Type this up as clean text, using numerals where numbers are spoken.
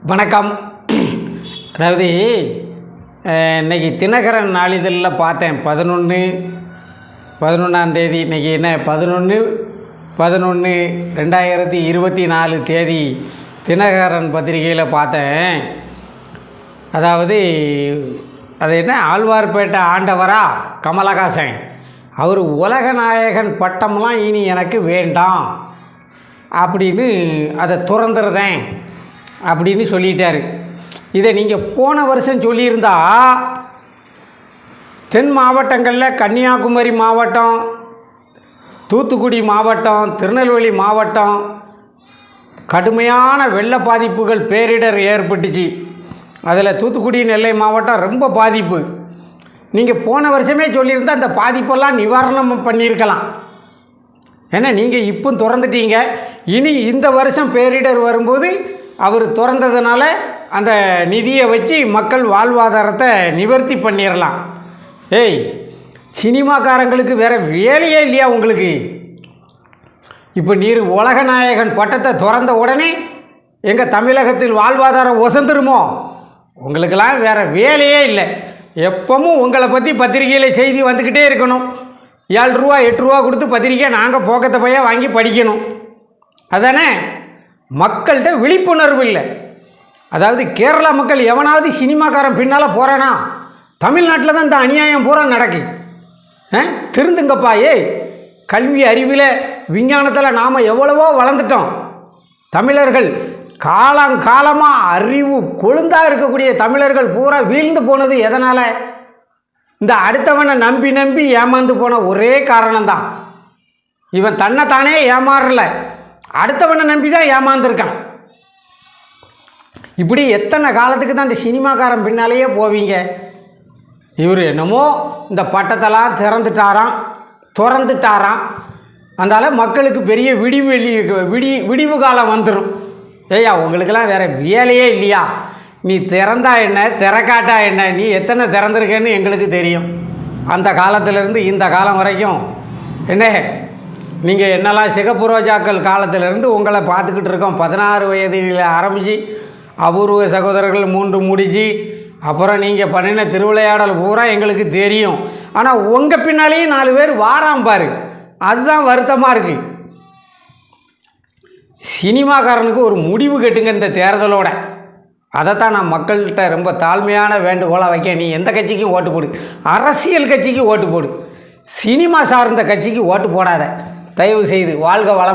வணக்கம். அதாவது இன்றைக்கி தினகரன் நாளிதழில் பார்த்தேன் 11ஆம் தேதி. இன்றைக்கி என்ன 11/11/2024 தேதி தினகரன் பத்திரிகையில் பார்த்தேன். அதாவது அது என்ன ஆழ்வார்பேட்டை ஆண்டவரா கமலஹாசன் அவர் உலகநாயகன் பட்டம்லாம் இனி எனக்கு வேண்டாம் அப்படின்னு அதை துறந்துருதேன் அப்படின்னு சொல்லிட்டார். இதை நீங்கள் போன வருஷம் சொல்லியிருந்தா தென் மாவட்டங்களில் கன்னியாகுமரி மாவட்டம், தூத்துக்குடி மாவட்டம், திருநெல்வேலி மாவட்டம் கடுமையான வெள்ள பாதிப்புகள் பேரிடர் ஏற்பட்டுச்சு. அதில் தூத்துக்குடி நெல்லை மாவட்டம் ரொம்ப பாதிப்பு. நீங்கள் போன வருஷமே சொல்லியிருந்தால் அந்த பாதிப்பெல்லாம் நிவாரணம் பண்ணியிருக்கலாம். ஏன்னா நீங்கள் இப்போ திறந்துட்டீங்க. இனி இந்த வருஷம் பேரிடர் வரும்போது அவர் திறந்ததுனால அந்த நிதியை வச்சு மக்கள் வாழ்வாதாரத்தை நிவர்த்தி பண்ணிடலாம். ஏய், சினிமாக்காரங்களுக்கு வேறு வேலையே இல்லையா உங்களுக்கு? இப்போ நீர் உலகநாயகன் பட்டத்தை திறந்த உடனே எங்கள் தமிழகத்தில் வாழ்வாதாரம் ஒசந்துருமோ? உங்களுக்கெல்லாம் வேறு வேலையே இல்லை. எப்பவும் உங்களை பற்றி பத்திரிகையில் செய்தி வந்துக்கிட்டே இருக்கணும். 7 ரூபா 8 ரூபா கொடுத்து பத்திரிக்கை நாங்கள் போக்கத்தை பையன் வாங்கி படிக்கணும். அதானே? மக்கள்கிட்ட விழிப்புணர்வு இல்லை. அதாவது கேரளா மக்கள் எவனாவது சினிமாக்காரன் பின்னால் போகிறானா? தமிழ்நாட்டில் தான் இந்த அநியாயம் பூரா நடக்கு. திருந்துங்கப்பா. கல்வி அறிவில் விஞ்ஞானத்தில் நாம் எவ்வளவோ வளர்ந்துட்டோம். தமிழர்கள் காலங்காலமாக அறிவு கொழுந்தாக இருக்கக்கூடிய தமிழர்கள் பூரா வீழ்ந்து போனது எதனால்? இந்த அடுத்தவனை நம்பி நம்பி ஏமாந்து போன ஒரே காரணம்தான். இவன் தன்னைத்தானே ஏமாறல, அடுத்தவனை நம்பி தான் ஏமாந்துருக்கான். இப்படி எத்தனை காலத்துக்கு தான் இந்த சினிமாக்காரன் பின்னாலேயே போவீங்க? இவர் என்னமோ இந்த பட்டத்தெல்லாம் திறந்துட்டாராம். அதனால் மக்களுக்கு பெரிய விடிவு காலம் வந்துடும். ஏய்யா, உங்களுக்கெல்லாம் வேறு வேலையே இல்லையா? நீ திறந்தா என்ன, திறக்காட்டா என்ன? நீ எத்தனை திறந்திருக்கேன்னு எங்களுக்கு தெரியும். அந்த காலத்திலேருந்து இந்த காலம் வரைக்கும் என்ன நீங்கள் என்னெல்லாம் சிகப்பு ரோஜாக்கள் காலத்திலேருந்து உங்களை பார்த்துக்கிட்டு இருக்கோம். 16 வயதில் ஆரம்பித்து அபூர்வ சகோதரர்கள் 3 முடிச்சு அப்புறம் நீங்கள் பண்ணின திருவிளையாடல் பூரா எங்களுக்கு தெரியும். ஆனால் உங்கள் பின்னாலேயும் 4 பேர் வாராம் பாரு, அதுதான் வருத்தமாக இருக்குது. சினிமாக்காரனுக்கு ஒரு முடிவு கட்டுங்க இந்த தேர்தலோட. அதைத்தான் நான் மக்கள்கிட்ட ரொம்ப தாழ்மையான வேண்டுகோளாக வைக்க. நீ எந்த கட்சிக்கும் ஓட்டு போடு, அரசியல் கட்சிக்கு ஓட்டு போடு, சினிமா சார்ந்த கட்சிக்கு ஓட்டு போடாத தயவு செய்து. வாழ்க வளம்.